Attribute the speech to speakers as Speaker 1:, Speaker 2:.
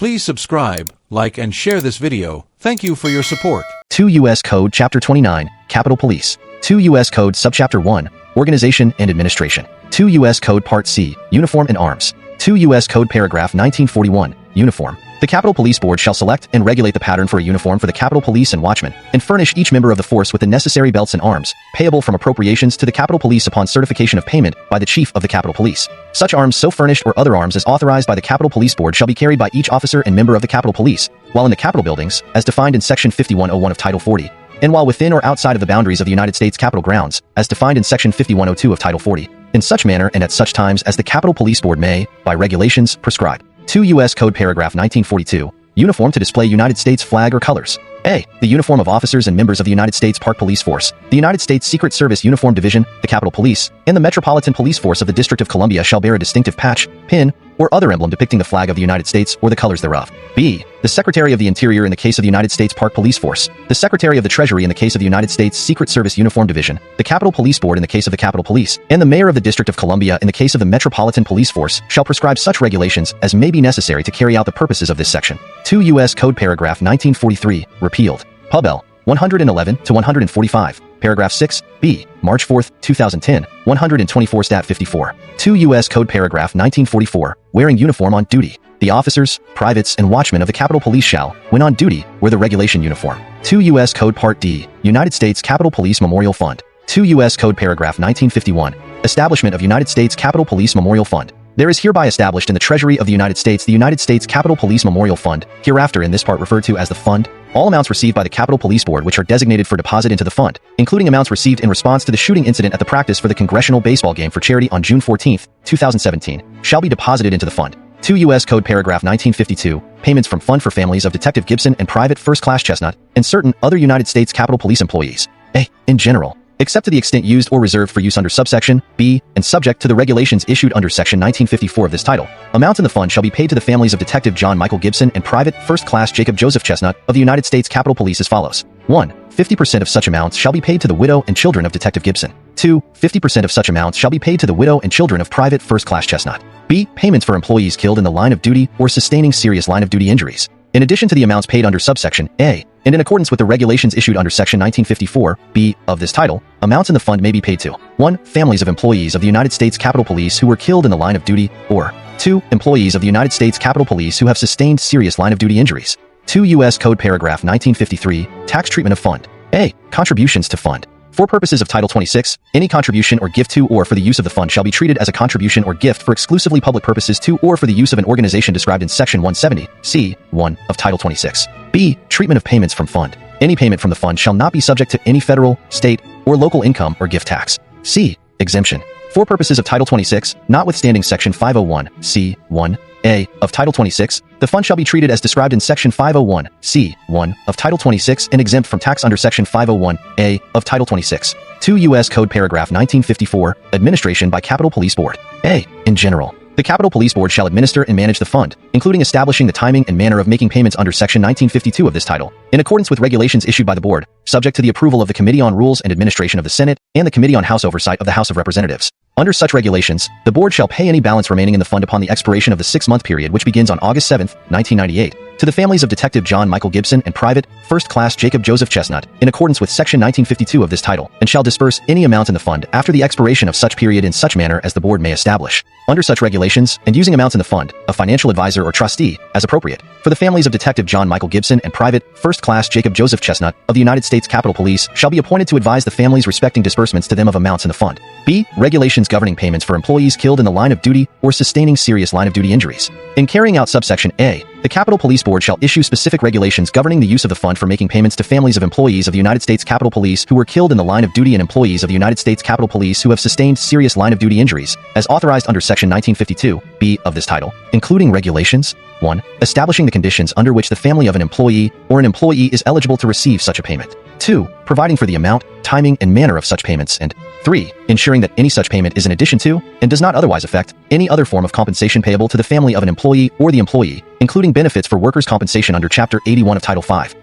Speaker 1: Please subscribe, like and share this video. Thank you for your support.
Speaker 2: 2 U.S. Code Chapter 29, Capitol Police. 2 U.S. Code Subchapter I, Organization and Administration. 2 U.S. Code Part C, Uniform and Arms. 2 U.S. Code Paragraph 1941, Uniform. The Capitol Police Board shall select and regulate the pattern for a uniform for the Capitol Police and Watchmen, and furnish each member of the force with the necessary belts and arms, payable from appropriations to the Capitol Police upon certification of payment by the Chief of the Capitol Police. Such arms so furnished or other arms as authorized by the Capitol Police Board shall be carried by each officer and member of the Capitol Police, while in the Capitol buildings, as defined in Section 5101 of Title 40, and while within or outside of the boundaries of the United States Capitol grounds, as defined in Section 5102 of Title 40, in such manner and at such times as the Capitol Police Board may, by regulations, prescribe. 2 U.S. Code Paragraph 1942, Uniform to display United States flag or colors. A. The uniform of officers and members of the United States Park Police Force, the United States Secret Service Uniform Division, the Capitol Police, and the Metropolitan Police Force of the District of Columbia shall bear a distinctive patch, pin, or other emblem depicting the flag of the United States or the colors thereof. B. The Secretary of the Interior in the case of the United States Park Police Force, the Secretary of the Treasury in the case of the United States Secret Service Uniform Division, the Capitol Police Board in the case of the Capitol Police, and the Mayor of the District of Columbia in the case of the Metropolitan Police Force shall prescribe such regulations as may be necessary to carry out the purposes of this section. 2 U.S. Code Paragraph 1943, Repealed. Pub L. 111 to 145. Paragraph 6, B, March 4, 2010, 124 Stat 54. 2 U.S. Code Paragraph 1944, Wearing uniform on duty. The officers, privates, and watchmen of the Capitol Police shall, when on duty, wear the regulation uniform. 2 U.S. Code Part D, United States Capitol Police Memorial Fund. 2 U.S. Code Paragraph 1951, Establishment of United States Capitol Police Memorial Fund. There is hereby established in the Treasury of the United States Capitol Police Memorial Fund, hereafter in this part referred to as the Fund, all amounts received by the Capitol Police Board which are designated for deposit into the fund, including amounts received in response to the shooting incident at the practice for the Congressional Baseball Game for Charity on June 14, 2017, shall be deposited into the fund. 2 U.S. Code Paragraph 1952, Payments from Fund for families of Detective Gibson and Private First Class Chestnut, and certain other United States Capitol Police employees. A. In general, except to the extent used or reserved for use under subsection B, and subject to the regulations issued under Section 1954 of this title, amounts in the fund shall be paid to the families of Detective John Michael Gibson and Private First Class Jacob Joseph Chestnut of the United States Capitol Police as follows. 1. 50% of such amounts shall be paid to the widow and children of Detective Gibson. 2. 50% of such amounts shall be paid to the widow and children of Private First Class Chestnut. B. Payments for employees killed in the line of duty or sustaining serious line of duty injuries. In addition to the amounts paid under subsection A, and in accordance with the regulations issued under Section 1954, B, of this title, amounts in the fund may be paid to 1. Families of employees of the United States Capitol Police who were killed in the line of duty, or 2. Employees of the United States Capitol Police who have sustained serious line of duty injuries. 2 U.S. Code Paragraph 1953, Tax Treatment of Fund. A. Contributions to Fund. For purposes of Title 26, any contribution or gift to or for the use of the fund shall be treated as a contribution or gift for exclusively public purposes to or for the use of an organization described in Section 170, C. 1 of Title 26. B. Treatment of payments from fund. Any payment from the fund shall not be subject to any federal, state, or local income or gift tax. C. Exemption. For purposes of Title 26, notwithstanding Section 501, C. 1, A, of Title 26, the fund shall be treated as described in Section 501, C. 1 of Title 26 and exempt from tax under Section 501, A, of Title 26. 2 U.S. Code Paragraph 1954, Administration by Capitol Police Board. A. In general, the Capitol Police Board shall administer and manage the fund, including establishing the timing and manner of making payments under Section 1952 of this title, in accordance with regulations issued by the Board, subject to the approval of the Committee on Rules and Administration of the Senate and the Committee on House Oversight of the House of Representatives. Under such regulations, the Board shall pay any balance remaining in the fund upon the expiration of the 6-month period which begins on August 7, 1998, to the families of Detective John Michael Gibson and Private First Class Jacob Joseph Chestnut, in accordance with Section 1952 of this title, and shall disperse any amount in the fund after the expiration of such period in such manner as the Board may establish. Under such regulations, and using amounts in the fund, a financial advisor or trustee, as appropriate, for the families of Detective John Michael Gibson and Private First Class Jacob Joseph Chestnut of the United States Capitol Police shall be appointed to advise the families respecting disbursements to them of amounts in the fund. B. Regulations governing payments for employees killed in the line of duty or sustaining serious line of duty injuries. In carrying out subsection A, the Capitol Police Board shall issue specific regulations governing the use of the fund for making payments to families of employees of the United States Capitol Police who were killed in the line of duty and employees of the United States Capitol Police who have sustained serious line of duty injuries, as authorized under Section 1952, B, of this title, including regulations. 1. Establishing the conditions under which the family of an employee or an employee is eligible to receive such a payment. 2. Providing for the amount, timing, and manner of such payments, and 3. Ensuring that any such payment is in addition to, and does not otherwise affect, any other form of compensation payable to the family of an employee or the employee, including benefits for workers' compensation under Chapter 81 of Title 5.